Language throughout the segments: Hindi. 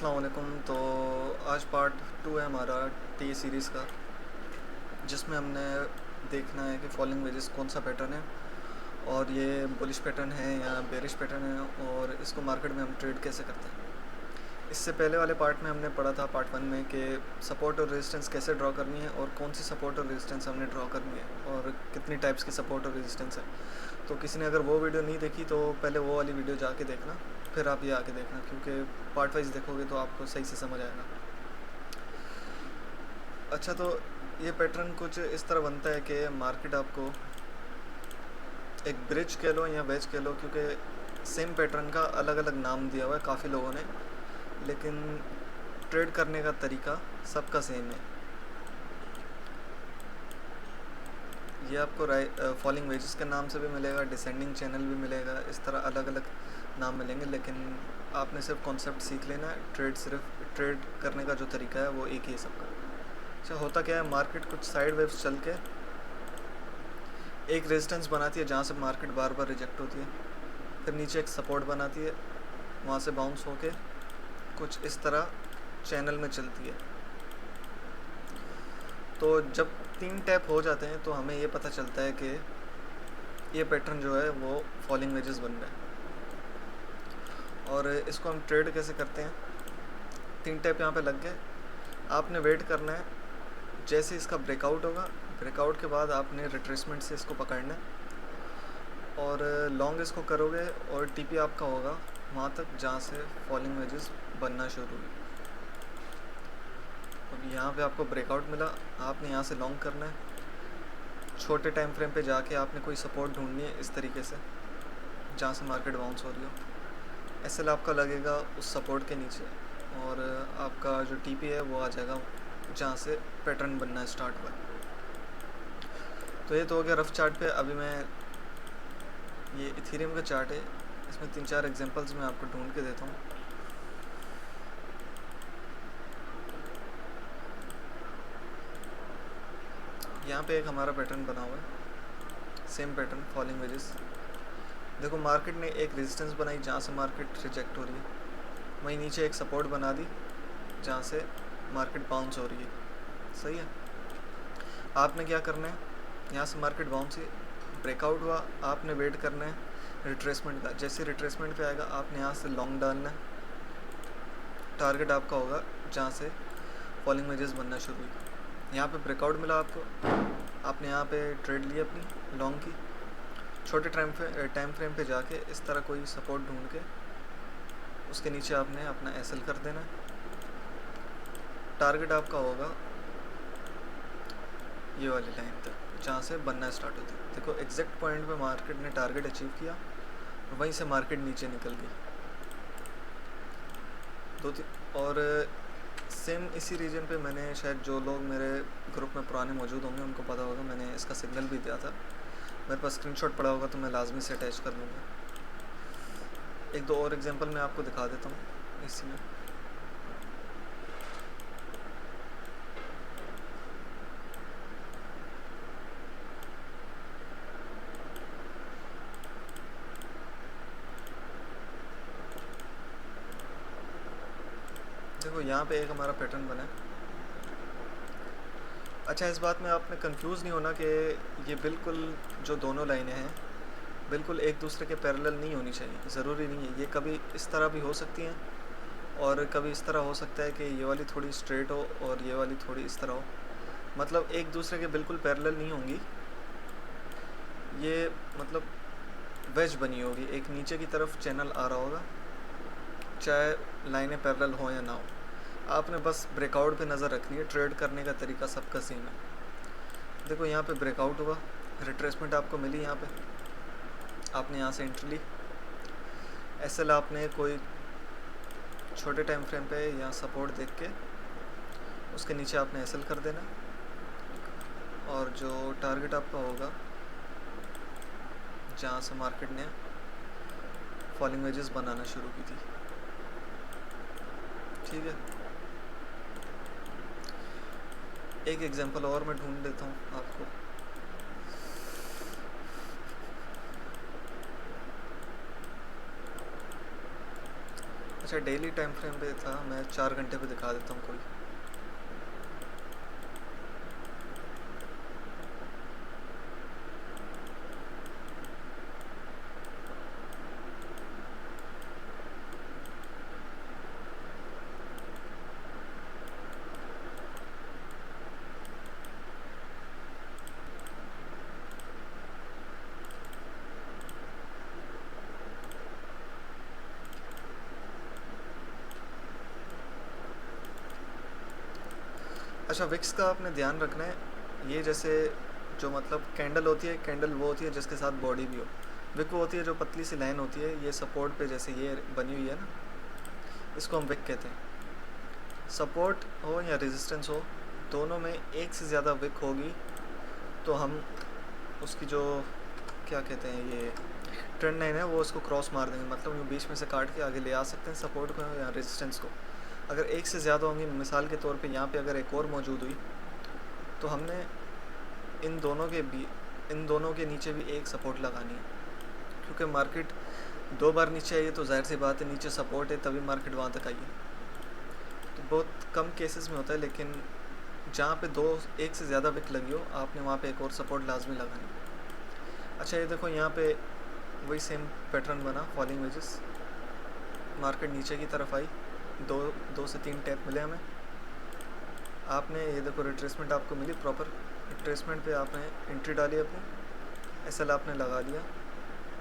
अस्सलाम वालेकुम। तो आज पार्ट 2 है हमारा टी सीरीज़ का, जिसमें हमने देखना है कि फॉलिंग वेजेस कौन सा पैटर्न है और ये बुलिश पैटर्न है या बेरिश पैटर्न है और इसको मार्केट में हम ट्रेड कैसे करते हैं। इससे पहले वाले पार्ट में हमने पढ़ा था पार्ट 1 में कि सपोर्ट और रेजिस्टेंस कैसे ड्रॉ करनी है और कौन सी सपोर्ट और रेजिस्टेंस हमने ड्रॉ करनी है और कितनी टाइप्स की सपोर्ट और रेजिस्टेंस है। तो किसी ने अगर वो वीडियो नहीं देखी तो पहले वो वाली वीडियो जाके देखना, फिर आप ये आके देखना, क्योंकि पार्ट वाइज देखोगे तो आपको सही से समझ आएगा। अच्छा, तो ये पैटर्न कुछ इस तरह बनता है कि मार्केट आपको एक ब्रिज कह लो या वेज कह लो, क्योंकि सेम पैटर्न का अलग अलग नाम दिया हुआ है काफ़ी लोगों ने, लेकिन ट्रेड करने का तरीका सबका सेम है। ये आपको फॉलिंग वेजेस के नाम से भी मिलेगा, डिसेंडिंग चैनल भी मिलेगा, इस तरह अलग अलग नाम मिलेंगे, लेकिन आपने सिर्फ कॉन्सेप्ट सीख लेना है। सिर्फ ट्रेड करने का जो तरीका है वो एक ही है सबका। अच्छा, होता क्या है, मार्केट कुछ साइड वेव्स चल के एक रेजिस्टेंस बनाती है जहाँ से मार्केट बार बार रिजेक्ट होती है, फिर नीचे एक सपोर्ट बनाती है, वहाँ से बाउंस होके कुछ इस तरह चैनल में चलती है। तो जब 3 टैप हो जाते हैं तो हमें ये पता चलता है कि ये पैटर्न जो है वो फॉलिंग वेजेस बन रहा है। और इसको हम ट्रेड कैसे करते हैं, 3 टैप यहाँ पे लग गए, आपने वेट करना है जैसे इसका ब्रेकआउट होगा, ब्रेकआउट के बाद आपने रिट्रेसमेंट से इसको पकड़ना है और लॉन्ग इसको करोगे और टीपी आपका होगा वहाँ तक जहाँ से फॉलिंग वेजेस बनना शुरू हुई। अब यहाँ पे आपको ब्रेकआउट मिला, आपने यहाँ से लॉन्ग करना है, छोटे टाइम फ्रेम पे जाके आपने कोई सपोर्ट ढूंढनी है इस तरीके से जहाँ से मार्केट बाउंस हो रही हो। एसएल आपका लगेगा उस सपोर्ट के नीचे और आपका जो टीपी है वो आ जाएगा जहाँ से पैटर्न बनना स्टार्ट हुआ। तो ये तो हो गया रफ चार्ट पे। अभी मैं ये इथेरियम का चार्ट है, इसमें 3-4 एग्जांपल्स मैं आपको ढूंढ के देता हूँ। यहाँ पे एक हमारा पैटर्न बना हुआ है, सेम पैटर्न फॉलिंग वेजेस। देखो, मार्केट ने एक रेजिस्टेंस बनाई जहाँ से मार्केट रिजेक्ट हो रही है, वहीं नीचे एक सपोर्ट बना दी जहाँ से मार्केट बाउंस हो रही है। सही है। आपने क्या करना है, यहाँ से मार्केट बाउंस ही ब्रेकआउट हुआ, आपने वेट करना है रिट्रेसमेंट का। जैसे रिट्रेसमेंट पे आएगा आपने यहाँ से लॉन्ग डालना है, टारगेट आपका होगा जहाँ से फॉलिंग वेजेस बनना शुरू हुई। यहाँ पे ब्रेकआउट मिला आपको, आपने यहाँ पे ट्रेड ली अपनी लॉन्ग की, छोटे टाइम फ्रेम पे जाके इस तरह कोई सपोर्ट ढूंढ के उसके नीचे आपने अपना एसएल कर देना है। टारगेट आपका होगा ये वाली लाइन तक जहाँ से बनना स्टार्ट होती है। देखो, एग्जैक्ट पॉइंट पे मार्केट ने टारगेट अचीव किया, वहीं से मार्केट नीचे निकल गई। और सेम इसी रीजन पे मैंने, शायद जो लोग मेरे ग्रुप में पुराने मौजूद होंगे उनको पता होगा, मैंने इसका सिग्नल भी दिया था। मेरे पास स्क्रीनशॉट पड़ा होगा तो मैं लाजमी से अटैच कर दूँगा। 1-2 और एग्जांपल मैं आपको दिखा देता हूँ इसी में। देखो, यहाँ पे एक हमारा पैटर्न बना है। अच्छा, इस बात में आपने कंफ्यूज नहीं होना कि ये बिल्कुल जो दोनों लाइनें हैं बिल्कुल एक दूसरे के पैरेलल नहीं होनी चाहिए। ज़रूरी नहीं है, ये कभी इस तरह भी हो सकती हैं और कभी इस तरह हो सकता है कि ये वाली थोड़ी स्ट्रेट हो और ये वाली थोड़ी इस तरह हो। मतलब एक दूसरे के बिल्कुल पैरेलल नहीं होंगी, ये मतलब वेज बनी होगी, एक नीचे की तरफ चैनल आ रहा होगा, चाहे लाइनें पैरेलल हो या ना हो। आपने बस ब्रेकआउट पे नज़र रखनी है। ट्रेड करने का तरीका सबका सेम है। देखो, यहाँ पे ब्रेकआउट हुआ, रिट्रेसमेंट आपको मिली, यहाँ पे आपने यहाँ से एंट्री ली, एसएल आपने कोई छोटे टाइम फ्रेम पे या सपोर्ट देख के उसके नीचे आपने एसएल कर देना और जो टारगेट आपका होगा जहाँ से मार्केट ने फॉलिंग वेजेस बनाना शुरू की थी। ठीक है, एक एग्जांपल और मैं ढूंढ देता हूँ आपको। अच्छा डेली टाइम फ्रेम पे था, मैं 4 घंटे पे दिखा देता हूँ कोई। अच्छा विक्स का आपने ध्यान रखना है, ये जैसे जो मतलब कैंडल होती है, कैंडल वो होती है जिसके साथ बॉडी भी हो। विक वो होती है जो पतली सी लाइन होती है, ये सपोर्ट पे जैसे ये बनी हुई है ना, इसको हम विक कहते हैं। सपोर्ट हो या रेजिस्टेंस हो, दोनों में एक से ज़्यादा विक होगी तो हम उसकी जो क्या कहते हैं ये ट्रेंड लाइन है वो उसको क्रॉस मार देंगे, मतलब यूँ बीच में से काट के आगे ले आ सकते हैं सपोर्ट को या रेजिस्टेंस को। अगर एक से ज़्यादा होंगी, मिसाल के तौर पे यहाँ पे अगर एक और मौजूद हुई तो हमने इन दोनों के नीचे भी एक सपोर्ट लगानी है, क्योंकि मार्केट 2 बार नीचे आई है तो जाहिर सी बात है नीचे सपोर्ट है तभी मार्केट वहाँ तक आई है। तो बहुत कम केसेस में होता है, लेकिन जहाँ पे एक से ज़्यादा विक लगी हो आपने वहाँ पे एक और सपोर्ट लाजमी लगानी है। अच्छा ये देखो यहाँ पे वही सेम पैटर्न बना, फॉलिंग वेजेस, मार्केट नीचे की तरफ आई, दो से 3 टैप मिले हमें। आपने ये देखो रिट्रेसमेंट आपको मिली, प्रॉपर रिट्रेसमेंट पे आपने एंट्री डाली अपनी, एसएल आपने लगा लिया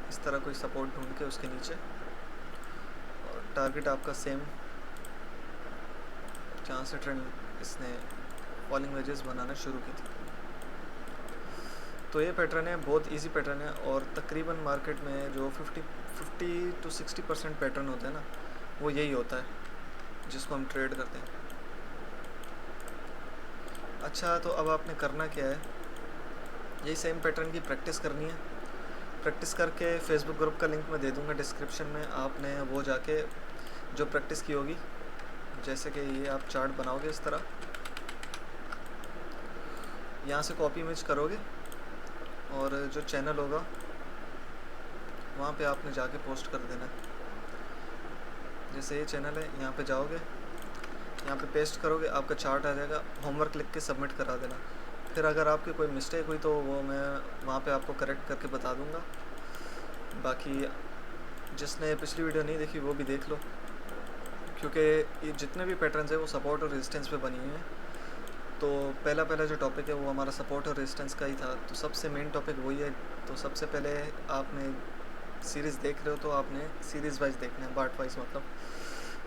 इस तरह कोई सपोर्ट ढूंढ के उसके नीचे, और टारगेट आपका सेम जहाँ से ट्रेंड इसने फॉलिंग वेजेस बनाना शुरू की थी। तो ये पैटर्न है, बहुत इजी पैटर्न है, और तकरीबन मार्केट में जो 50 to 60% पैटर्न होता है ना, वो यही होता है जिसको हम ट्रेड करते हैं। अच्छा तो अब आपने करना क्या है, यही सेम पैटर्न की प्रैक्टिस करनी है। प्रैक्टिस करके फेसबुक ग्रुप का लिंक मैं दे दूँगा डिस्क्रिप्शन में, आपने वो जाके जो प्रैक्टिस की होगी, जैसे कि ये आप चार्ट बनाओगे इस तरह, यहाँ से कॉपी इमेज करोगे और जो चैनल होगा वहाँ पे आपने जाके पोस्ट कर देना है। जैसे ये चैनल है, यहाँ पे जाओगे, यहाँ पे पेस्ट करोगे, आपका चार्ट आ जाएगा, होमवर्क लिख के सबमिट करा देना। फिर अगर आपकी कोई मिस्टेक हुई तो वो मैं वहाँ पे आपको करेक्ट करके बता दूँगा। बाकी जिसने पिछली वीडियो नहीं देखी वो भी देख लो, क्योंकि ये जितने भी पैटर्न्स हैं वो सपोर्ट और रेजिस्टेंस पे बनी हुई हैं। तो पहला जो टॉपिक है वो हमारा सपोर्ट और रेजिस्टेंस का ही था, तो सबसे मेन टॉपिक वही है। तो सबसे पहले आपने सीरीज़ देख रहे हो तो आपने सीरीज़ वाइज देखना है, पार्ट वाइज मतलब।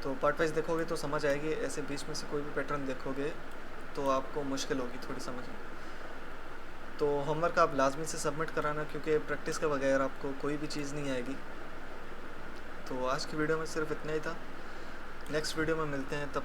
तो पार्ट वाइज देखोगे तो समझ आएगी, ऐसे बीच में से कोई भी पैटर्न देखोगे तो आपको मुश्किल होगी थोड़ी समझना। तो होमवर्क आप लाजमी से सबमिट कराना, क्योंकि प्रैक्टिस के बगैर आपको कोई भी चीज़ नहीं आएगी। तो आज की वीडियो में सिर्फ इतना ही था, नेक्स्ट वीडियो में मिलते हैं, तब